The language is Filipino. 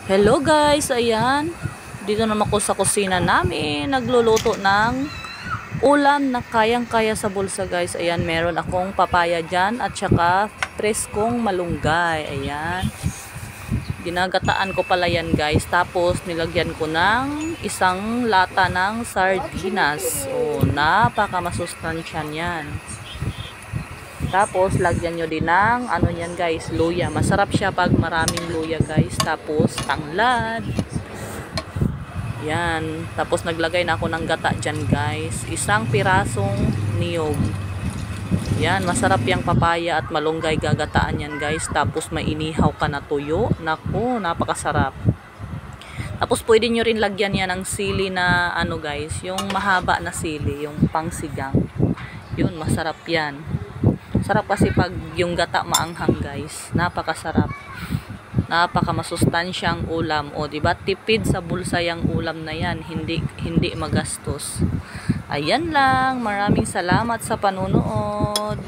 Hello guys, ayan. Dito naman ako sa kusina namin. Nagluluto ng ulam na kayang-kaya sa bulsa guys. Ayan, meron akong papaya dyan at saka preskong malunggay. Ayan. Ginagataan ko pala yan guys. Tapos nilagyan ko ng isang lata ng sardinas. O, napaka-masustansya yan. Tapos, lagyan nyo din ng, ano yan guys, luya. Masarap siya pag maraming luya guys. Tapos, tanglad. Yan. Tapos, naglagay na ako ng gata dyan guys. Isang pirasong niyog. Yan. Masarap yung papaya at malunggay gagataan yan guys. Tapos, may inihaw ka na tuyo. Naku, napakasarap. Tapos, pwede nyo rin lagyan yan ng sili na, ano guys, yung mahaba na sili, yung pangsigang. Yun, masarap yan. Sarap kasi pag yung gata maanghang guys. Napakasarap. Napaka-masustansyang ulam. O diba, tipid sa bulsa yung ulam na yan. Hindi magastos. Ayan lang. Maraming salamat sa panunood.